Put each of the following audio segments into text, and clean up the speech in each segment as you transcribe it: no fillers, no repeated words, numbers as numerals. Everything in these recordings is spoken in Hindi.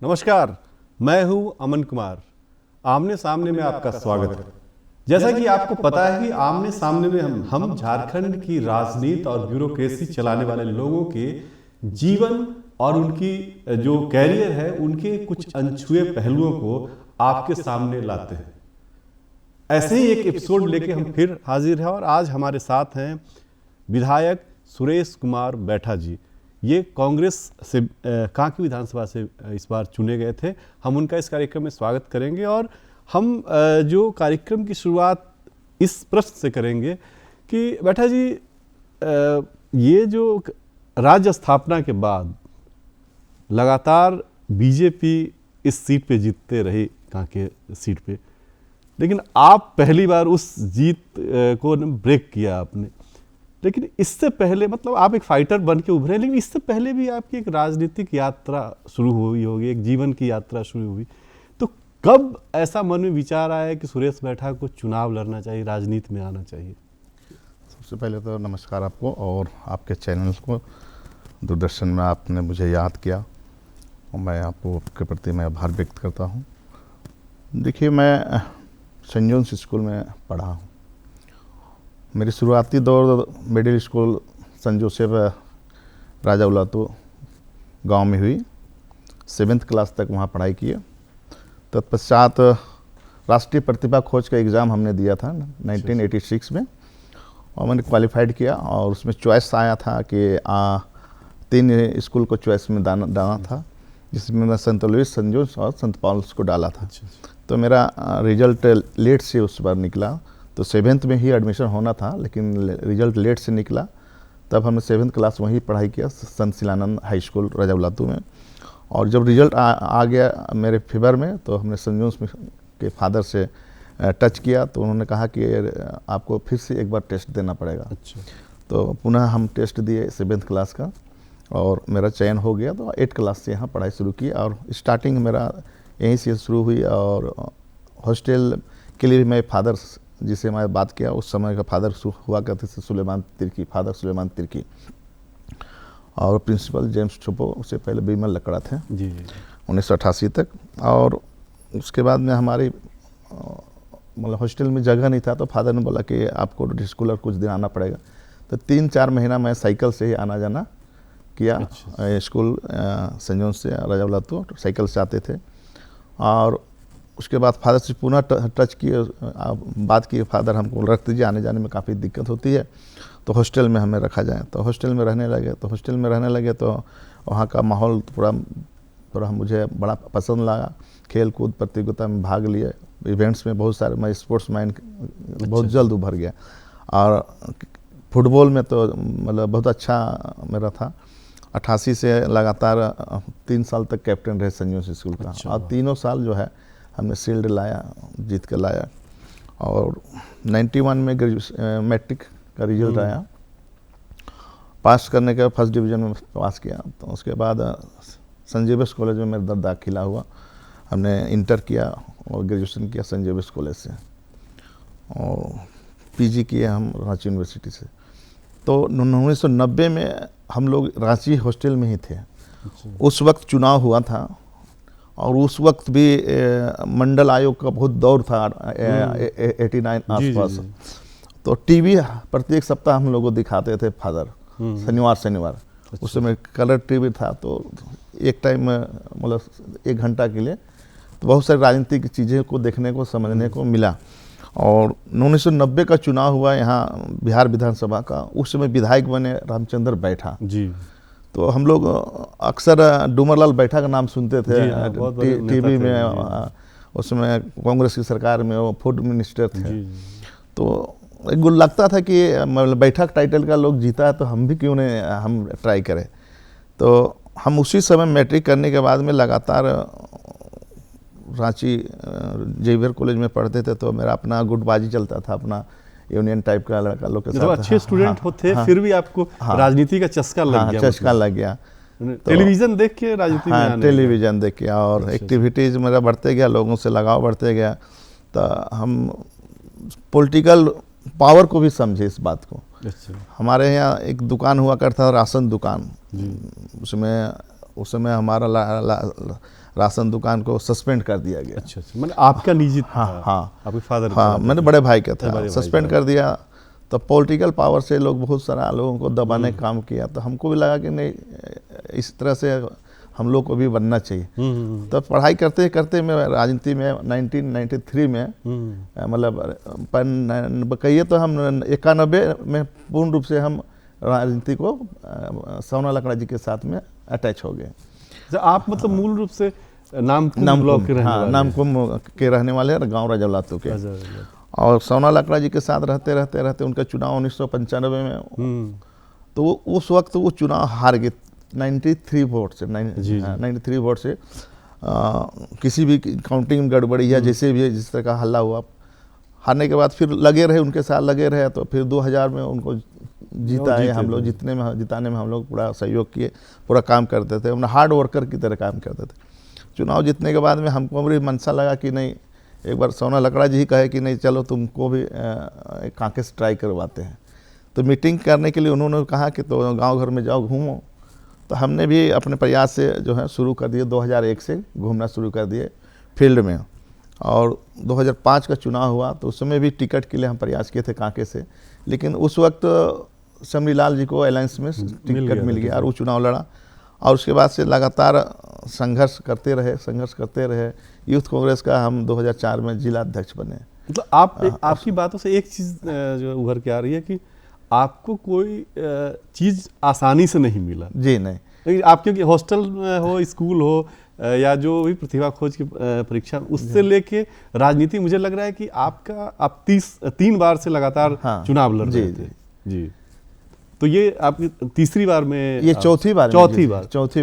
नमस्कार, मैं हूं अमन कुमार। आमने सामने में आपका स्वागत है। जैसा कि आपको पता है कि आमने सामने में हम झारखंड की राजनीति और ब्यूरोक्रेसी चलाने वाले लोगों के जीवन और उनकी जो कैरियर है उनके कुछ अनछुए पहलुओं को आपके सामने लाते हैं। ऐसे ही एक एपिसोड लेके हम फिर हाजिर हैं और आज हमारे साथ हैं विधायक सुरेश कुमार बैठा जी। ये कांग्रेस से कांके विधानसभा से इस बार चुने गए थे। हम उनका इस कार्यक्रम में स्वागत करेंगे और हम जो कार्यक्रम की शुरुआत इस प्रश्न से करेंगे कि बैठा जी, ये जो राज्य स्थापना के बाद लगातार बीजेपी इस सीट पे जीतते रही, कांके सीट पे, लेकिन आप पहली बार उस जीत को ब्रेक किया आपने। लेकिन इससे पहले, मतलब आप एक फाइटर बन के उभरे, लेकिन इससे पहले भी आपकी एक राजनीतिक यात्रा शुरू हुई होगी, एक जीवन की यात्रा शुरू हुई। तो कब ऐसा मन में विचार आया कि सुरेश बैठा को चुनाव लड़ना चाहिए, राजनीति में आना चाहिए? सबसे पहले तो नमस्कार आपको और आपके चैनल को, दूरदर्शन में आपने मुझे याद किया और मैं आपके प्रति मैं आभार व्यक्त करता हूँ। देखिए, मैं सेंट जॉन्स स्कूल में पढ़ा हूँ। मेरी शुरुआती दौर मिडिल स्कूल सेंट जोसेफ राजाउलातो गांव में हुई। 7th क्लास तक वहाँ पढ़ाई किए। तत्पश्चात राष्ट्रीय प्रतिभा खोज का एग्ज़ाम हमने दिया था 1986 में और मैंने क्वालिफाइड किया और उसमें चॉइस आया था कि 3 स्कूल को चॉइस में डाला था, जिसमें मैं सेंट लुइस, सेंट जॉन्स और सेंट पॉल्स को डाला था। तो मेरा रिजल्ट लेट से उस बार निकला। तो 7th में ही एडमिशन होना था, लेकिन रिजल्ट लेट से निकला। तब हमने 7th क्लास वहीं पढ़ाई किया, संत शिलानंद हाई स्कूल राजाउलातो में। और जब रिजल्ट आ गया मेरे फेवर में, तो हमने सेंट जॉन्स के फादर से टच किया। तो उन्होंने कहा कि आपको फिर से एक बार टेस्ट देना पड़ेगा। अच्छा। तो पुनः हम टेस्ट दिए 7th क्लास का और मेरा चयन हो गया। तो 8 क्लास से यहाँ पढ़ाई शुरू की और स्टार्टिंग मेरा यहीं से शुरू हुई। और हॉस्टल के लिए भी मैं फादर जिसे मैं बात किया, उस समय का फादर हुआ करते थे सुलेमान तिर्की, फादर सुलेमान तिर्की, और प्रिंसिपल जेम्स छुपो, उससे पहले बीमल लकड़ा थे जी। 1988 तक। और उसके बाद में हमारी मतलब हॉस्टल में जगह नहीं था, तो फादर ने बोला कि आपको रेगुलर कुछ दिन आना पड़ेगा। तो 3-4 महीना मैं साइकिल से ही आना जाना किया। अच्छा। स्कूल सेंट जॉन्स से राजाउलातो साइकिल से आते थे। और उसके बाद फादर से पुनः टच किए, बात की, फादर हमको रख दीजिए, आने जाने में काफ़ी दिक्कत होती है, तो हॉस्टल में हमें रखा जाए। तो हॉस्टल में रहने लगे। तो वहाँ का माहौल थोड़ा मुझे बड़ा पसंद लगा। खेल कूद प्रतियोगिता में भाग लिए, इवेंट्स में बहुत सारे, मैं स्पोर्ट्स माइंड बहुत जल्द उभर गया। और फुटबॉल में तो मतलब बहुत अच्छा मेरा था। 88 से लगातार 3 साल तक कैप्टन रहे सेंट जॉन्स स्कूल का। और तीनों साल जो है हमने शील्ड लाया, जीत कर लाया। और 91 में मैट्रिक का रिजल्ट आया, पास करने के बाद फर्स्ट डिवीज़न में पास किया। तो उसके बाद सेंट जेवियर्स कॉलेज में मेरा दाखिला हुआ। हमने इंटर किया और ग्रेजुएशन किया सेंट जेवियर्स कॉलेज से, और पीजी किए हम रांची यूनिवर्सिटी से। तो 1990 में हम लोग रांची हॉस्टल में ही थे। उस वक्त चुनाव हुआ था और उस वक्त भी मंडल आयोग का बहुत दौर था 89 आसपास। तो टीवी प्रत्येक सप्ताह हम लोगों को दिखाते थे फादर, शनिवार। अच्छा। उस समय कलर टीवी था, तो एक टाइम में मतलब 1 घंटा के लिए तो बहुत सारी राजनीतिक चीज़ें को देखने को, समझने को मिला। और 1990 का चुनाव हुआ यहाँ बिहार विधानसभा का। उस समय विधायक बने रामचंद्र बैठा जी। तो हम लोग अक्सर डूमरलाल बैठा का नाम सुनते थे टीवी में। उसमें कांग्रेस की सरकार में वो फूड मिनिस्टर थे। तो एक गुल लगता था कि मतलब बैठक टाइटल का लोग जीता है, तो हम भी क्यों नहीं हम ट्राई करें। तो हम उसी समय मैट्रिक करने के बाद में लगातार रांची जेवियर कॉलेज में पढ़ते थे। तो मेरा अपना गुटबाजी चलता था, अपना यूनियन टाइप का लड़का लोग के साथ। तो अच्छे स्टूडेंट होते, फिर भी आपको राजनीति का चस्का लग गया? चस्का लग गया। टेलीविज़न देख के राजनीति में आने लगा? टेलीविज़न देख के, और एक्टिविटीज़ मेरा बढ़ते गया, लोगों से लगाव बढ़ते गया। तो हम पॉलिटिकल पावर को भी समझे इस बात को। अच्छा। हमारे यहाँ एक दुकान हुआ करता था, राशन दुकान। उसमें हमारा राशन दुकान को सस्पेंड कर दिया गया। अच्छा, मतलब आपका निजी था? हाँ आपके फादर? हाँ, मैंने बड़े भाई का था, बड़े भाई सस्पेंड का। कर दिया। तो पॉलिटिकल पावर से लोग बहुत सारा लोगों को दबाने का काम किया, तो हमको भी लगा कि नहीं, इस तरह से हम लोग को भी बनना चाहिए। तो पढ़ाई करते करते मैं राजनीति में 1993 में मतलब कहिए तो हम 91 में पूर्ण रूप से हम राजनीति को सोना लकड़ा जी के साथ में अटैच हो गए। आप मतलब मूल रूप से नामकुम ब्लॉक के रहने वाले? हाँ, नामकुम के रहने वाले हैं, गाँव रजौलातू के। और सोना लकड़ा जी के साथ रहते उनका चुनाव 1995 में, तो उस वक्त वो चुनाव हार गए 93 वोट से। 93 वोट से किसी भी काउंटिंग में गड़बड़ी या जैसे भी जिस तरह का हल्ला हुआ, हारने के बाद फिर लगे रहे, उनके साथ लगे रहे। तो फिर 2000 में उनको जीता है, हम लोग जिताने में हम लोग पूरा सहयोग किए, पूरा काम करते थे, हार्ड वर्कर की तरह काम करते थे। चुनाव जीतने के बाद में हमको भी मनसा लगा कि नहीं, एक बार सोना लकड़ा जी ही कहे कि नहीं चलो तुमको भी कांके से ट्राई करवाते हैं। तो मीटिंग करने के लिए उन्होंने कहा कि तो गांव घर में जाओ घूमो। तो हमने भी अपने प्रयास से जो है शुरू कर दिए, 2001 से घूमना शुरू कर दिए फील्ड में। और 2005 का चुनाव हुआ तो उस समय भी टिकट के लिए हम प्रयास किए थे कांके से, लेकिन उस वक्त शमरीलाल जी को अलायंस में टिकट मिल गया और वो चुनाव लड़ा। और उसके बाद से लगातार संघर्ष करते रहे। यूथ कांग्रेस का हम 2004 में जिला अध्यक्ष बने। मतलब आपकी बातों से एक चीज़ जो उभर के आ रही है कि आपको कोई चीज़ आसानी से नहीं मिला। जी नहीं, आप क्योंकि हॉस्टल हो, स्कूल हो, या जो भी प्रतिभा खोज की परीक्षा, उससे लेके राजनीति, मुझे लग रहा है कि आप 3 बार से लगातार चुनाव लड़ रहे थे। जी, तो ये आपकी तीसरी बार में? ये चौथी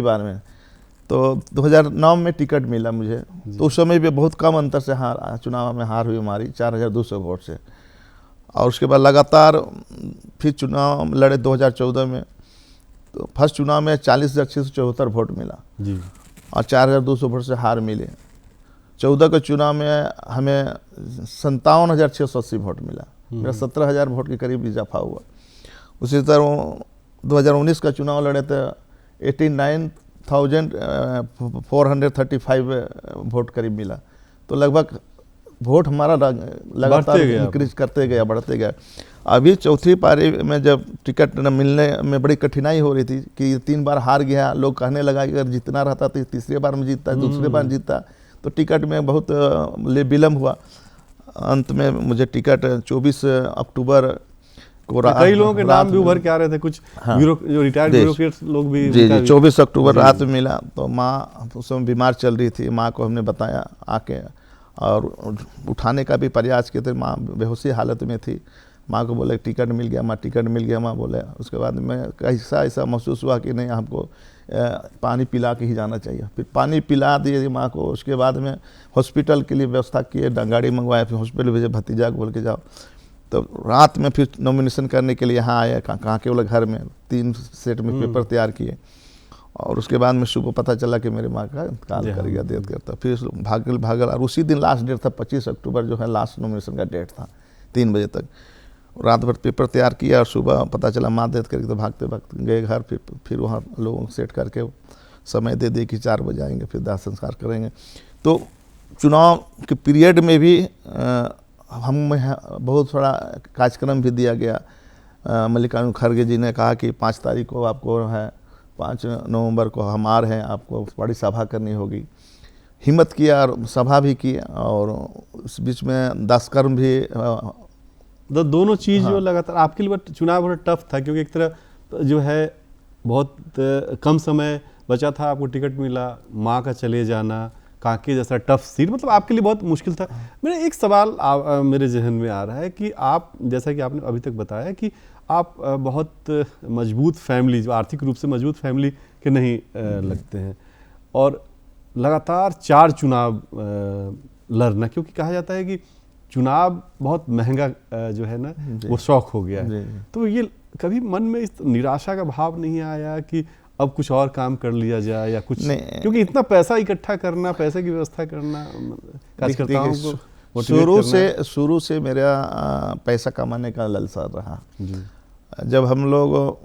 बार में। तो 2009 में टिकट मिला मुझे। तो उस समय भी बहुत कम अंतर से चुनाव में हार हुई हमारी, 4200 वोट से। और उसके बाद लगातार फिर चुनाव लड़े 2014 में। तो फर्स्ट चुनाव में 40,674 वोट मिला जी, और 4200 वोट से हार मिले। 14 के चुनाव में हमें 57,680 वोट मिला, मेरा 17,000 वोट के करीब इजाफा हुआ। उसी तरह 2019 का चुनाव लड़े थे, 89,435 वोट करीब मिला। तो लगभग वोट हमारा लगातार इंक्रीज करते गया, बढ़ते गया। अभी चौथी पारी में जब टिकट न मिलने में बड़ी कठिनाई हो रही थी कि 3 बार हार गया, लोग कहने लगा कि अगर जितना रहता तो तीसरी बार में जीतता, दूसरी बार जीतता, तो टिकट में बहुत विलम्ब हुआ। अंत में मुझे टिकट 24 अक्टूबर को कई लोगों के नाम भी उभर के आ रहे थे, कुछ जो रिटायर्ड ब्यूरोक्रेट्स लोग भी। जी 24 अक्टूबर रात में मिला। तो माँ उस समय बीमार चल रही थी, माँ को हमने बताया आके, और उठाने का भी प्रयास किए थे। माँ बेहोशी हालत में थी। माँ को बोले टिकट मिल गया, माँ टिकट मिल गया, माँ बोले। उसके बाद में ऐसा महसूस हुआ कि नहीं, हमको पानी पिला के ही जाना चाहिए। फिर पानी पिला दिए माँ को। उसके बाद में हॉस्पिटल के लिए व्यवस्था किए, गाड़ी मंगवाए, फिर हॉस्पिटल भेजे, भतीजा को बोल के जाओ। तो रात में फिर नॉमिनेशन करने के लिए यहाँ आए, कहाँ के बोले घर में 3 सेट में पेपर तैयार किए। और उसके बाद में सुबह पता चला कि मेरे माँ का इंतकाल कर गया, डेथ करता। फिर भागल। और उसी दिन लास्ट डेट था, 25 अक्टूबर जो है लास्ट नॉमिनेशन का डेट था, 3 बजे तक। रात भर पेपर तैयार किया और सुबह पता चला माँ डेथ करके, तो भागते गए घर। फिर वहाँ लोगों को सेट करके समय दे दिए कि 4 बजे आएंगे, फिर दाह संस्कार करेंगे। तो चुनाव के पीरियड में भी हम बहुत थोड़ा कार्यक्रम भी दिया गया। मल्लिकार्जुन खड़गे जी ने कहा कि 5 तारीख को आपको है, 5 नवंबर को हम आ रहे हैं, आपको बड़ी सभा करनी होगी। हिम्मत किया और सभा भी की, और उस बीच में दासकर्म भी। दोनों चीज़ जो लगातार आपके लिए चुनाव बहुत टफ था, क्योंकि एक तरह जो है बहुत कम समय बचा था, आपको टिकट मिला, माँ का चले जाना, कांके जैसा टफ सीट, मतलब आपके लिए बहुत मुश्किल था। मेरा एक सवाल मेरे जहन में आ रहा है कि आप, जैसा कि आपने अभी तक बताया कि आप बहुत मजबूत फैमिली, जो आर्थिक रूप से मजबूत फैमिली के नहीं लगते हैं, और लगातार 4 चुनाव लड़ना, क्योंकि कहा जाता है कि चुनाव बहुत महंगा जो है ना, वो शौक हो गया है। तो ये कभी मन में इस निराशा का भाव नहीं आया कि अब कुछ और काम कर लिया जाए या कुछ, क्योंकि इतना पैसा इकट्ठा करना, पैसे की व्यवस्था करना, कार्यकर्ताओं को शुरू से मेरा पैसा कमाने का लालसा रहा। जब हम लोग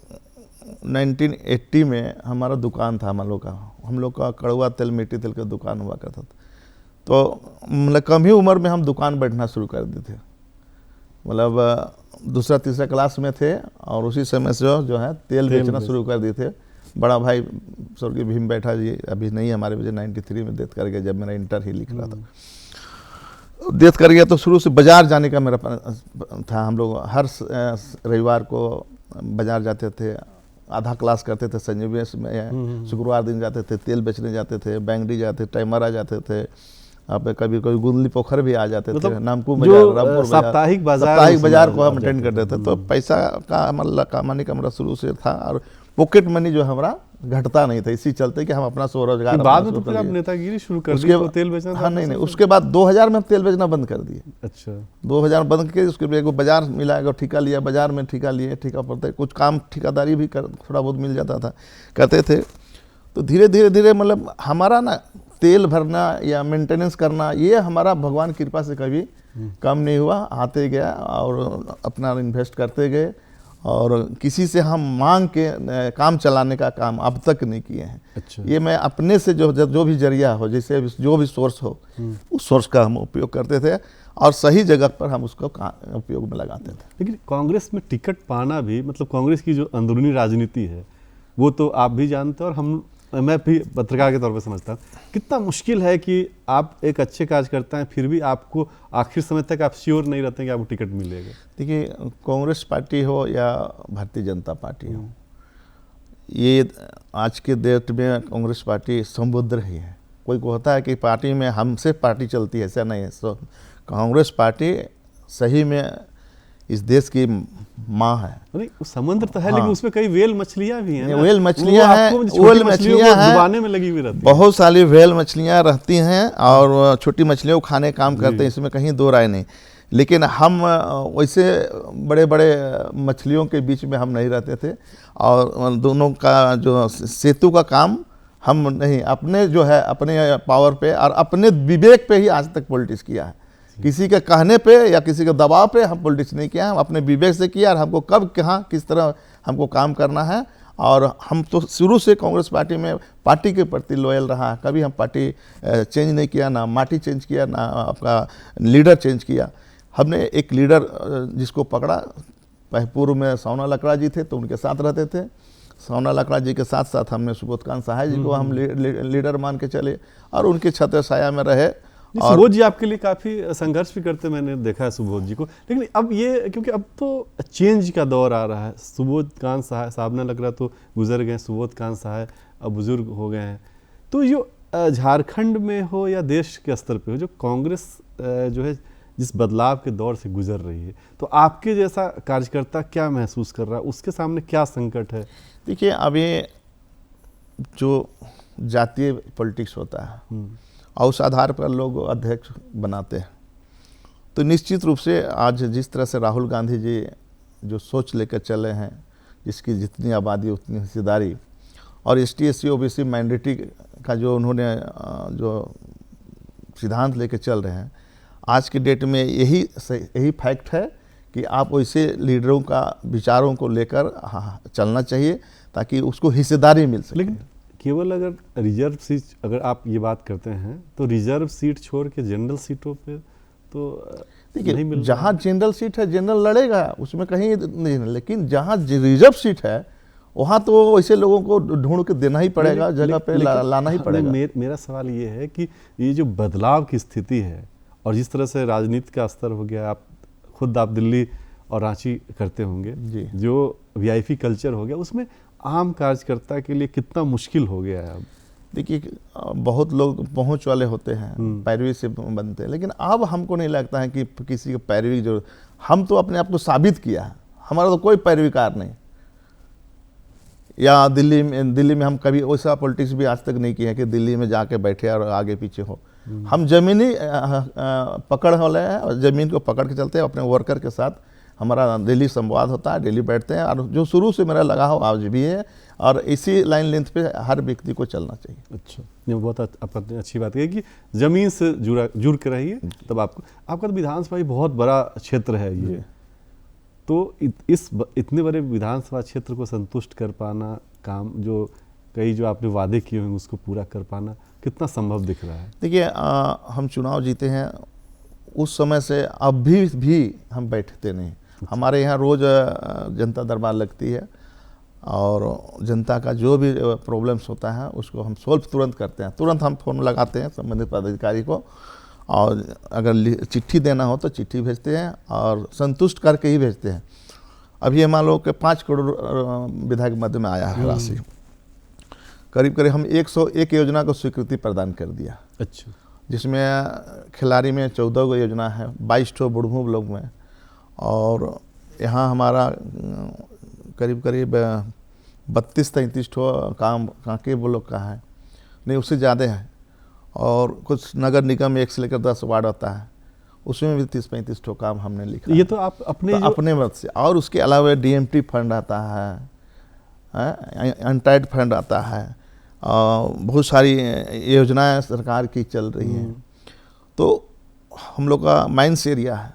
1980 में हमारा दुकान था हम लोग का, हम लोग का कड़वा तेल मिट्टी तेल का दुकान हुआ करता था। तो मतलब कम ही उम्र में हम दुकान बैठना शुरू कर दिए थे, मतलब दूसरा तीसरा क्लास में थे और उसी समय से जो है तेल बेचना शुरू कर दिए थे। बड़ा भाई स्वर्गीय भीम बैठा जी, अभी नहीं हमारे वजह 93 में डेथ कर गया, जब मेरा इंटर ही लिख रहा था डेथ कर गया। तो शुरू से बाजार जाने का मेरा था, हम लोग हर रविवार को बाजार जाते थे, आधा क्लास करते थे संजीवनी में, शुक्रवार दिन जाते थे, तेल बेचने जाते थे, बैंगडी जाते थे, टाइमरा जाते थे, आप कभी कभी गुदली पोखर भी आ जाते थे, नामकू बाजार, रामपुर साप्ताहिक बाजार को हम अटेंड करते थे। तो पैसा का मतलब कमाने का हमारा शुरू से था और पॉकेट मनी जो हमारा घटता नहीं था, इसी चलते कि हम अपना स्वरोजगार। बाद में तो फिर आप नेतागिरी शुरू कर दी, तो तेल बेचना? हाँ नहीं, उसके बाद 2000 में हम तेल बेचना बंद कर दिए। अच्छा, 2000 बंद करके उसके लिए बाजार मिला, ठेका लिया, बाजार में ठेका लिए, ठेका पड़ता है, कुछ काम ठेकादारी भी थोड़ा बहुत मिल जाता था, करते थे। तो धीरे धीरे मतलब हमारा ना तेल भरना या मेंटेनेंस करना, ये हमारा भगवान की कृपा से कभी कम नहीं हुआ, आते गया और अपना इन्वेस्ट करते गए और किसी से हम मांग के काम चलाने का काम अब तक नहीं किए हैं। अच्छा। ये मैं अपने से जो भी जरिया हो, जैसे जो भी सोर्स हो, उस सोर्स का हम उपयोग करते थे और सही जगह पर हम उसको उपयोग में लगाते थे। लेकिन कांग्रेस में टिकट पाना भी, मतलब कांग्रेस की जो अंदरूनी राजनीति है वो तो आप भी जानते हैं और मैं भी पत्रकार के तौर पर समझता हूँ कितना मुश्किल है कि आप एक अच्छे कार्यकर्ता हैं फिर भी आपको आखिर समय तक आप श्योर नहीं रहते कि आपको टिकट मिलेगा। देखिए, कांग्रेस पार्टी हो या भारतीय जनता पार्टी हो, ये आज के डेट में कांग्रेस पार्टी समृद्ध रही है। कोई को होता है कि पार्टी में हमसे पार्टी चलती है, ऐसा नहीं है। तो कांग्रेस पार्टी सही में इस देश की माँ है। नहीं, समुद्र तो है, हाँ। लेकिन उसमें कई वेल मछलियां भी हैं। वेल मछलियां हैं, वेल मछलियां हैं, डुबाने में लगी हुई रहती हैं। बहुत सारी वेल मछलियां रहती हैं और छोटी मछलियों को खाने काम करते हैं, इसमें कहीं दो राय नहीं। लेकिन हम वैसे बड़े बड़े मछलियों के बीच में हम नहीं रहते थे और दोनों का जो सेतु का काम हम नहीं, अपने जो है अपने पावर पे और अपने विवेक पे ही आज तक पॉलिटिक्स किया है। किसी के कहने पे या किसी के दबाव पे हम पॉलिटिक्स नहीं किया, हम अपने विवेक से किया और हमको कब कहाँ किस तरह हमको काम करना है। और हम तो शुरू से कांग्रेस पार्टी में पार्टी के प्रति लॉयल रहा है, कभी हम पार्टी चेंज नहीं किया, ना पार्टी चेंज किया, ना आपका लीडर चेंज किया। हमने एक लीडर जिसको पकड़ा, पूर्व में सोना लकड़ा जी थे तो उनके साथ रहते थे, सोना लकड़ा जी के साथ साथ हमने सुबोध कांत सहाय जी को हम लीडर मान के चले और उनके छत्र छाया में रहे। सुबोध जी आपके लिए काफ़ी संघर्ष भी करते मैंने देखा है सुबोध जी को। लेकिन अब ये, क्योंकि अब तो चेंज का दौर आ रहा है, सुबोध कांत सहाय साबना लग रहा तो गुजर गए, सुबोध कांत सहाय अब बुजुर्ग हो गए हैं। तो जो झारखंड में हो या देश के स्तर पे हो, जो कांग्रेस जो है जिस बदलाव के दौर से गुजर रही है, तो आपके जैसा कार्यकर्ता क्या महसूस कर रहा है, उसके सामने क्या संकट है? देखिए, अभी जो जातीय पॉलिटिक्स होता है और उस आधार पर लोग अध्यक्ष बनाते हैं, तो निश्चित रूप से आज जिस तरह से राहुल गांधी जी जो सोच लेकर चले हैं, जिसकी जितनी आबादी उतनी हिस्सेदारी, और ST SC OBC माइनॉरिटी का जो उन्होंने जो सिद्धांत लेकर चल रहे हैं, आज के डेट में यही फैक्ट है कि आप वैसे लीडरों का विचारों को लेकर चलना चाहिए ताकि उसको हिस्सेदारी मिल सके। लेकिन केवल अगर रिजर्व सीट, अगर आप ये बात करते हैं तो रिजर्व सीट छोड़ के जनरल सीटों पे तो देखिए, जहाँ जनरल सीट है जनरल लड़ेगा, उसमें कहीं नहीं, लेकिन जहाँ रिजर्व सीट है वहाँ तो वैसे लोगों को ढूंढ के देना ही पड़ेगा, जगह पे लाना ही पड़ेगा। मेरा सवाल ये है कि ये जो बदलाव की स्थिति है और जिस तरह से राजनीति का स्तर हो गया, आप दिल्ली और रांची करते होंगे, जो VIP कल्चर हो गया, उसमें आम कार्यकर्ता के लिए कितना मुश्किल हो गया है अब? देखिए, बहुत लोग पहुंच वाले होते हैं, पैरवी से बनते हैं, लेकिन अब हमको नहीं लगता है कि किसी की पैरवी की जरूरत। हम तो अपने आप को साबित किया है, हमारा तो कोई पैरवीकार नहीं। या दिल्ली में हम कभी वैसा पॉलिटिक्स भी आज तक नहीं किया है कि दिल्ली में जाके बैठे और आगे पीछे हो। हम जमीनी पकड़ वाले हैं और ज़मीन को पकड़ के चलते हैं। अपने वर्कर के साथ हमारा डेली संवाद होता है, डेली बैठते हैं, और जो शुरू से मेरा लगा हो आज भी है, और इसी लाइन लेंथ पे हर व्यक्ति को चलना चाहिए। अच्छा, ये बहुत अच्छी बात है कि ज़मीन से जुड़ के रहिए, तब आपका तो विधानसभा ही बहुत बड़ा क्षेत्र है ये, तो इतने बड़े विधानसभा क्षेत्र को संतुष्ट कर पाना काम, जो कई जो आपने वादे किए होंगे उसको पूरा कर पाना कितना संभव दिख रहा है? देखिए, हम चुनाव जीते हैं उस समय से अब भी हम बैठते नहीं। हमारे यहाँ रोज़ जनता दरबार लगती है और जनता का जो भी प्रॉब्लम्स होता है उसको हम सोल्व तुरंत करते हैं। तुरंत हम फ़ोन लगाते हैं संबंधित पदाधिकारी को, और अगर चिट्ठी देना हो तो चिट्ठी भेजते हैं और संतुष्ट करके ही भेजते हैं। अभी मान लो कि 5 करोड़ विधायक मध्य में आया है राशि, करीब करीब हम 101 योजना को स्वीकृति प्रदान कर दिया। अच्छा। जिसमें खिलाड़ी में 14 गो योजना है, 22 ठो बुढ़मू ब्लॉक में, और यहाँ हमारा करीब 32-33 ठो काम कांके ब्लॉक का है, नहीं उससे ज़्यादा है। और कुछ नगर निगम 1 से लेकर 10 वार्ड आता है, उसमें भी 30-35 ठो काम हमने लिखा। ये तो आप अपने मत से, और उसके अलावा DMT फंड आता है, अनटाइड फंड आता है, बहुत सारी योजनाएं सरकार की चल रही हैं। तो हम लोग का माइंस एरिया है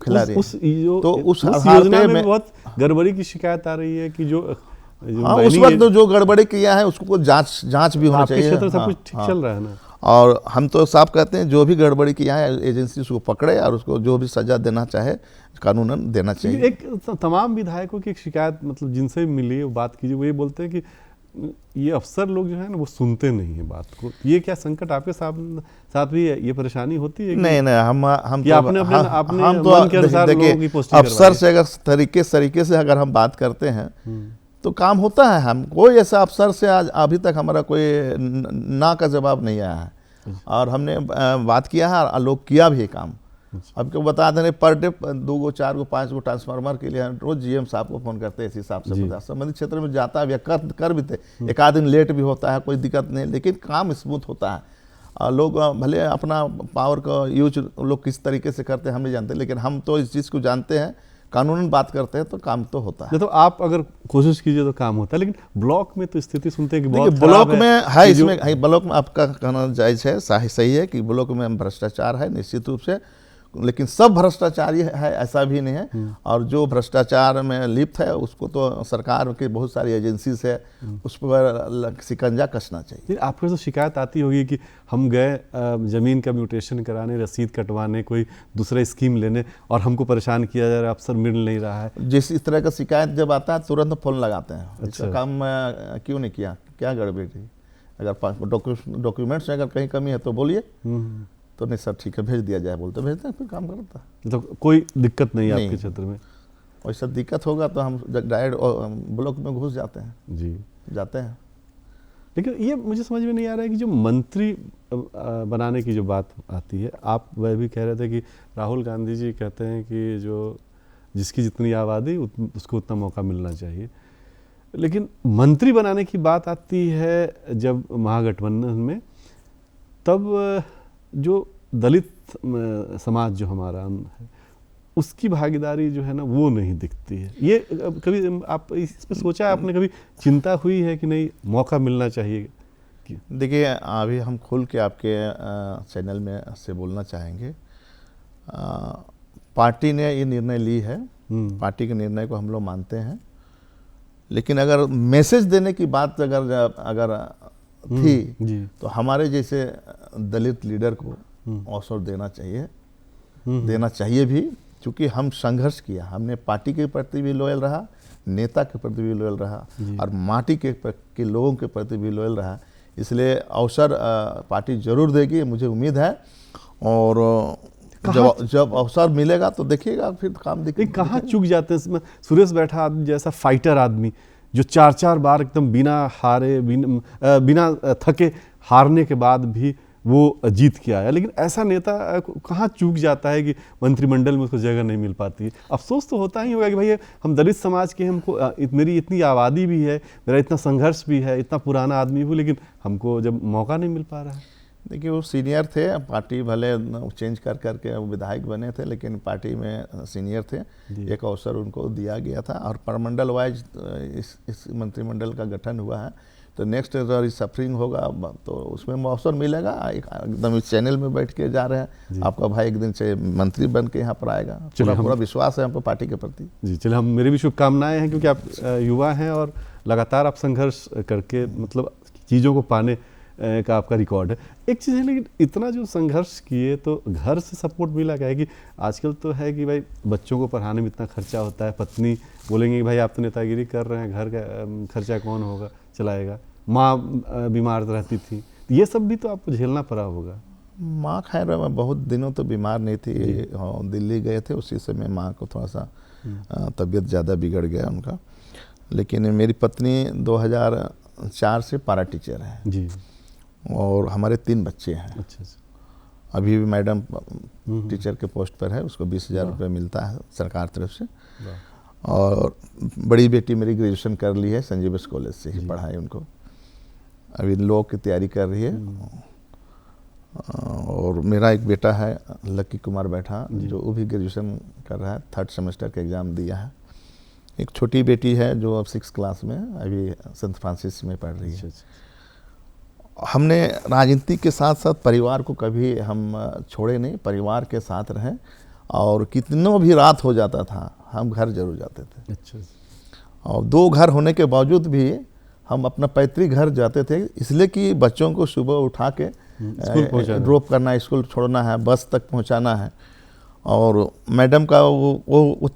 खिलाड़ी, उस योजना में बहुत गड़बड़ी की शिकायत आ रही है कि जो उस वक्त जो गड़बड़ी किया है उसको जांच भी होना चाहिए। क्षेत्र सब कुछ ठीक चल रहा है ना, और हम तो साफ कहते हैं जो भी गड़बड़ी किया है एजेंसी उसको पकड़े और उसको जो भी सजा देना चाहे कानूनन देना चाहिए। एक तमाम विधायकों की एक शिकायत, मतलब जिनसे मिली बात कीजिए, वो ये बोलते हैं कि ये अफसर लोग जो है ना वो सुनते नहीं है बात को। ये क्या संकट आपके साथ भी ये परेशानी होती है? नहीं, हम तो अपने मन के अनुसार लोगों की पोस्टिंग अफसर से अगर तरीके से अगर हम बात करते हैं तो काम होता है। हम कोई ऐसा अफसर से आज अभी तक हमारा कोई ना का जवाब नहीं आया है, और हमने बात किया है और लोग किया भी काम। अब क्यों बता दें, पर डे 2 गो 4 गो 5 गो ट्रांसफार्मर के लिए रोज GM साहब को फ़ोन करते हैं, इस हिसाब से बता संबंधित क्षेत्र में जाता है, कर भी थे। एक आध दिन लेट भी होता है, कोई दिक्कत नहीं, लेकिन काम स्मूथ होता है। लोग भले अपना पावर का यूज लोग किस तरीके से करते हैं हम नहीं जानते, लेकिन हम तो इस चीज़ को जानते हैं, कानूनन बात करते हैं तो काम तो होता है। तो आप अगर कोशिश कीजिए तो काम होता है, लेकिन ब्लॉक में तो स्थिति सुनते हैं कि बहुत ब्लॉक में है। इसमें ब्लॉक में आपका कहना जायज़ है, सही है कि ब्लॉक में भ्रष्टाचार है निश्चित रूप से, लेकिन सब भ्रष्टाचारी है ऐसा भी नहीं है। और जो भ्रष्टाचार में लिप्त है उसको तो सरकार की बहुत सारी एजेंसीज है, उस पर शिकंजा कसना चाहिए। आपको तो शिकायत आती होगी कि हम गए ज़मीन का म्यूटेशन कराने, रसीद कटवाने, कोई दूसरा स्कीम लेने, और हमको परेशान किया जा रहा है, अफसर मिल नहीं रहा है। इस तरह का शिकायत जब आता है तुरंत फ़ोन लगाते हैं। अच्छा। इसका काम क्यों नहीं किया, क्या गड़बड़ी थी, अगर डॉक्यूमेंट्स में अगर कहीं कमी है तो बोलिए। तो नहीं सर ठीक है भेज दिया जाए, बोलते भेजते हैं, फिर काम करता है। तो कोई दिक्कत नहीं आपके क्षेत्र में? वैसा दिक्कत होगा तो हम डायरेक्ट ब्लॉक में घुस जाते हैं जी, जाते हैं। लेकिन ये मुझे समझ में नहीं आ रहा है कि जो मंत्री बनाने की जो बात आती है, आप वह भी कह रहे थे कि राहुल गांधी जी कहते हैं कि जो जिसकी जितनी आबादी उसको उतना मौका मिलना चाहिए, लेकिन मंत्री बनाने की बात आती है जब महागठबंधन में, तब जो दलित समाज जो हमारा है उसकी भागीदारी जो है ना वो नहीं दिखती है। ये कभी आप इस पे सोचा है आपने, कभी चिंता हुई है कि नहीं मौका मिलना चाहिए? देखिए, अभी हम खुल के आपके चैनल में से बोलना चाहेंगे, पार्टी ने ये निर्णय ली है, पार्टी के निर्णय को हम लोग मानते हैं, लेकिन अगर मैसेज देने की बात अगर थी तो हमारे जैसे दलित लीडर को अवसर देना चाहिए भी, क्योंकि हम संघर्ष किया, हमने पार्टी के प्रति भी लॉयल रहा, नेता के प्रति भी लॉयल रहा, और माटी के लोगों के प्रति भी लॉयल रहा। इसलिए अवसर पार्टी जरूर देगी, मुझे उम्मीद है, और जब अवसर मिलेगा तो देखिएगा फिर काम दिखेगा। कहाँ चूक जाते हैं इसमें? सुरेश बैठा आदमी जैसा फाइटर आदमी जो 4-4 बार एकदम बिना हारे बिना थके हारने के बाद भी वो जीत के आया, लेकिन ऐसा नेता कहाँ चूक जाता है कि मंत्रिमंडल में उसको जगह नहीं मिल पाती है। अफसोस तो होता ही होगा कि भाई हम दलित समाज के, हमको मेरी इतनी आबादी भी है, मेरा इतना संघर्ष भी है, इतना पुराना आदमी हूँ, लेकिन हमको जब मौका नहीं मिल पा रहा है। देखिए, वो सीनियर थे, पार्टी भले चेंज करके वो विधायक बने थे, लेकिन पार्टी में सीनियर थे, एक अवसर उनको दिया गया था, और परमंडल वाइज इस मंत्रिमंडल का गठन हुआ है, तो नेक्स्ट रिसफरिंग होगा तो उसमें अवसर मिलेगा। एकदम इस चैनल में बैठ के जा रहे हैं, आपका भाई एक दिन से मंत्री बन के यहाँ पर आएगा, पूरा विश्वास है हम पर पार्टी के प्रति। जी चलिए, हम मेरी भी शुभकामनाएं हैं, क्योंकि आप युवा हैं और लगातार आप संघर्ष करके मतलब चीज़ों को पाने का आपका रिकॉर्ड है। एक चीज़ है, लेकिन इतना जो संघर्ष किए तो घर से सपोर्ट मिला क्या है? कि आजकल तो है कि भाई बच्चों को पढ़ाने में इतना खर्चा होता है, पत्नी बोलेंगे कि भाई आप तो नेतागिरी कर रहे हैं, घर का खर्चा कौन होगा चलाएगा, माँ बीमार रहती थी, ये सब भी तो आपको झेलना पड़ा होगा। माँ खैर बहुत दिनों तो बीमार नहीं थी, दिल्ली गए थे, उसी समय माँ को थोड़ा सा तबीयत ज़्यादा बिगड़ गया उनका। लेकिन मेरी पत्नी 2004 से पारा टीचर है जी, और हमारे 3 बच्चे हैं। अच्छा। अभी भी मैडम टीचर के पोस्ट पर है, उसको 20,000 रुपये मिलता है सरकार तरफ से। और बड़ी बेटी मेरी ग्रेजुएशन कर ली है, संजीवस कॉलेज से ही पढ़ाई उनको, अभी लॉ की तैयारी कर रही है। और मेरा एक बेटा है लकी कुमार बैठा, जो वो भी ग्रेजुएशन कर रहा है, 3rd सेमेस्टर का एग्ज़ाम दिया है। एक छोटी बेटी है जो अब 6th क्लास में अभी सेंट फ्रांसिस में पढ़ रही है। हमने राजनीति के साथ साथ परिवार को कभी हम छोड़े नहीं, परिवार के साथ रहें, और कितनों भी रात हो जाता था हम घर जरूर जाते थे। अच्छा। और 2 घर होने के बावजूद भी हम अपना पैतृक घर जाते थे, इसलिए कि बच्चों को सुबह उठा के ड्रॉप करना है, स्कूल छोड़ना है, बस तक पहुंचाना है। और मैडम का वो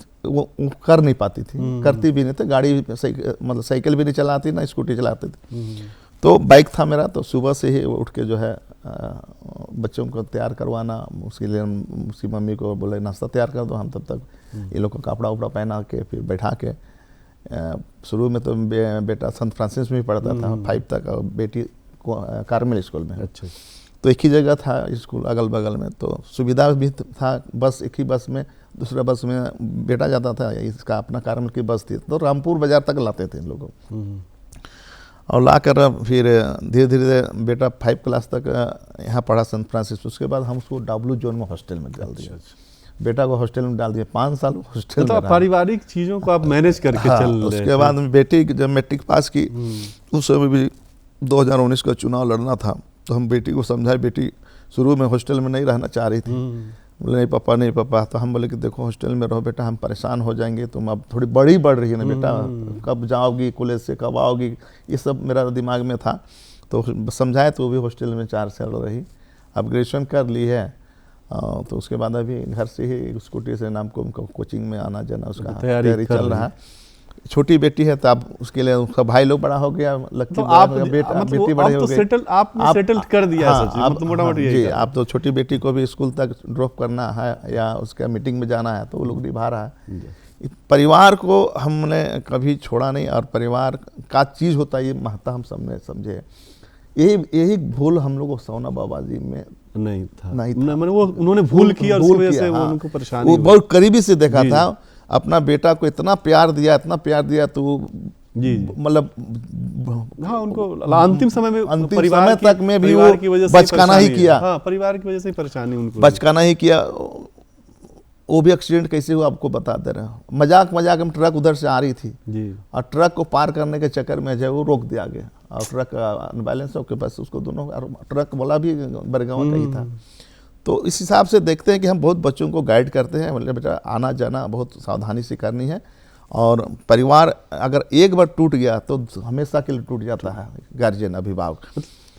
कर नहीं पाती थी, करती भी नहीं थी, गाड़ी मतलब साइकिल भी नहीं चलाती ना स्कूटी चलाते थे। तो बाइक था मेरा, तो सुबह से ही उठ के जो है बच्चों को तैयार करवाना, उसके लिए उसकी मम्मी को बोले नाश्ता तैयार कर दो, हम तब तक ये लोग को कपड़ा उपड़ा पहना के फिर बैठा के। शुरू में तो बेटा सेंट फ्रांसिस में पढ़ता था 5 तक, और बेटी को कार्मेल स्कूल में। अच्छा। तो एक ही जगह था स्कूल अगल बगल में, तो सुविधा भी था, बस एक ही बस में, दूसरा बस में बेटा जाता था, इसका अपना कार्मेल की बस थी, तो रामपुर बाजार तक लाते थे इन लोगों को। और लाकर फिर धीरे धीरे बेटा 5 क्लास तक यहाँ पढ़ा सेंट फ्रांसिस। उसके बाद हम उसको W जोन में हॉस्टल में डाल दिया। बेटा को हॉस्टल में डाल दिया, 5 साल हॉस्टल में। पारिवारिक चीज़ों को आप मैनेज करके चल रहे। उसके बाद बेटी जब मैट्रिक पास की, उस समय भी 2019 का चुनाव लड़ना था, तो हम बेटी को समझाए, बेटी शुरू में हॉस्टल में नहीं रहना चाह रही थी। बोले नहीं पापा। तो हम बोले कि देखो हॉस्टल में रहो बेटा, हम परेशान हो जाएंगे, तुम अब थोड़ी बड़ी बढ़ रही है ना बेटा, कब जाओगी कॉलेज से, कब आओगी, ये सब मेरा दिमाग में था। तो समझाए, तो वो भी हॉस्टल में 4 साल रही। अब ग्रेजुएशन कर ली है, तो उसके बाद अभी घर से ही स्कूटी से नाम को कोचिंग में आना जाना उसका तैयारी चल रहा है। छोटी बेटी है, तो अब उसके लिए उसका भाई लोग बड़ा हो गया, लगती तो आप बेटा बेटी बड़ी हो गई। आपने सेटल कर दिया है। हाँ, जी, आप तो छोटी बेटी को भी स्कूल तक ड्रॉप करना है या उसका मीटिंग में जाना है, तो वो लोग निभा रहा है। परिवार को हमने कभी छोड़ा नहीं, और परिवार का चीज़ होता है ये महत्व हम सबने समझे। यही भूल हम लोग को सोना बाबा जी में नहीं था। मैंने वो उन्होंने भूल किया, उसकी वजह से वो उनको परेशानी, वो बहुत करीबी से देखा था। अपना बेटा को इतना प्यार दिया तो मतलब हाँ, उनको अंतिम समय में, अंतिम समय तक में भी वो बचकाना ही किया। हाँ, परिवार की वजह से परेशानी उनको, बचकाना ही किया। वो भी एक्सीडेंट कैसे हुआ आपको बता दे रहे हैं। मजाक में ट्रक उधर से आ रही थी जी, और ट्रक को पार करने के चक्कर में जो वो रोक दिया गया, और ट्रक अनबैलेंस होकर बस उसको दोनों, ट्रक वाला भी बरगांव का ही था। तो इस हिसाब से देखते हैं कि हम बहुत बच्चों को गाइड करते हैं, मतलब बेटा आना जाना बहुत सावधानी से करनी है। और परिवार अगर एक बार टूट गया तो हमेशा के लिए टूट जाता है, गार्जियन अभिभावक।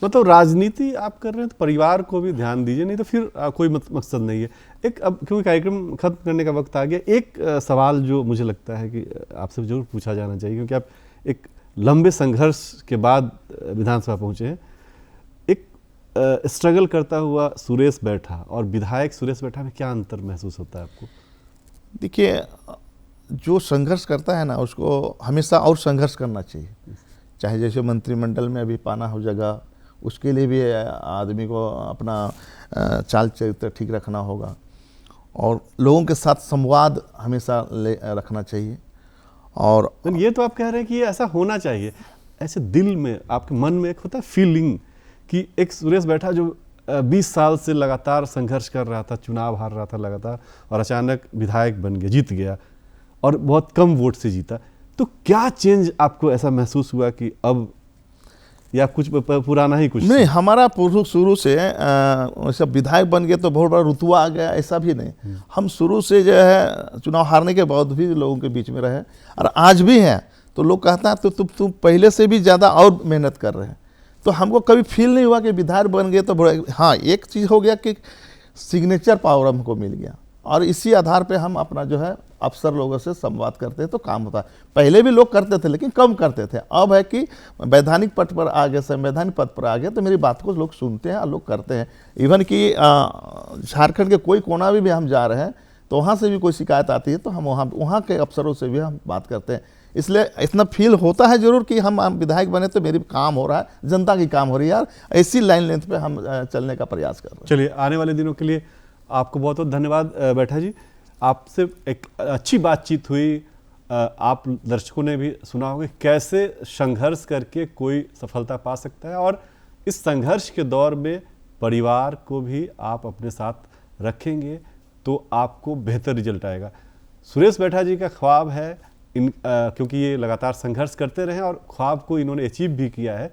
मतलब राजनीति आप कर रहे हैं तो परिवार को भी ध्यान दीजिए, नहीं तो फिर कोई मकसद नहीं है। एक अब क्योंकि कार्यक्रम खत्म करने का वक्त आ गया, एक सवाल जो मुझे लगता है कि आपसे जरूर पूछा जाना चाहिए, क्योंकि आप एक लंबे संघर्ष के बाद विधानसभा पहुँचे हैं। स्ट्रगल करता हुआ सुरेश बैठा और विधायक सुरेश बैठा में क्या अंतर महसूस होता है आपको? देखिए, जो संघर्ष करता है ना, उसको हमेशा और संघर्ष करना चाहिए। चाहे जैसे मंत्रिमंडल में अभी पाना हो जगह, उसके लिए भी आदमी को अपना चाल चरित्र ठीक रखना होगा, और लोगों के साथ संवाद हमेशा रखना चाहिए। और ये तो आप कह रहे हैं कि ये ऐसा होना चाहिए, ऐसे दिल में आपके मन में एक होता है फीलिंग कि एक सुरेश बैठा जो 20 साल से लगातार संघर्ष कर रहा था, चुनाव हार रहा था लगातार, और अचानक विधायक बन गया, जीत गया, और बहुत कम वोट से जीता। तो क्या चेंज आपको ऐसा महसूस हुआ कि अब, या कुछ पुराना ही कुछ? नहीं, हमारा शुरू से सब विधायक बन गए तो बहुत बड़ा रुतबा आ गया, ऐसा भी नहीं। हम शुरू से जो है चुनाव हारने के बाद भी लोगों के बीच में रहे, और आज भी हैं। तो लोग कहता है तो तुम पहले से भी ज़्यादा और मेहनत कर रहे हैं। तो हमको कभी फील नहीं हुआ कि विधायक बन गए तो हाँ, एक चीज़ हो गया कि सिग्नेचर पावर हमको मिल गया, और इसी आधार पे हम अपना जो है अफसर लोगों से संवाद करते हैं तो काम होता है। पहले भी लोग करते थे लेकिन कम करते थे, अब है कि वैधानिक पद पर आ गए, संवैधानिक पद पर आ गए तो मेरी बात को लोग सुनते हैं और लोग करते हैं। इवन कि झारखंड के कोई कोना भी हम जा रहे हैं तो वहाँ से भी कोई शिकायत आती है तो हम वहाँ के अफसरों से भी हम बात करते हैं। इसलिए इतना फील होता है जरूर कि हम विधायक बने तो मेरी काम हो रहा है, जनता की काम हो रही है यार, ऐसी लाइन लेंथ पे हम चलने का प्रयास कर रहे हैं। चलिए, आने वाले दिनों के लिए आपको बहुत बहुत धन्यवाद बैठा जी। आपसे एक अच्छी बातचीत हुई। आप दर्शकों ने भी सुना होगा कैसे संघर्ष करके कोई सफलता पा सकता है, और इस संघर्ष के दौर में परिवार को भी आप अपने साथ रखेंगे तो आपको बेहतर रिजल्ट आएगा। सुरेश बैठा जी का ख्वाब है क्योंकि ये लगातार संघर्ष करते रहे और ख्वाब को इन्होंने अचीव भी किया है,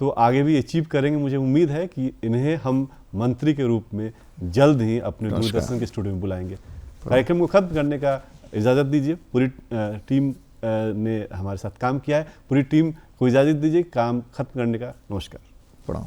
तो आगे भी अचीव करेंगे। मुझे उम्मीद है कि इन्हें हम मंत्री के रूप में जल्द ही अपने दूरदर्शन के स्टूडियो में बुलाएंगे। कार्यक्रम को खत्म करने का इजाज़त दीजिए। पूरी टीम ने हमारे साथ काम किया है, पूरी टीम को इजाज़त दीजिए काम खत्म करने का। नमस्कार, प्रणाम।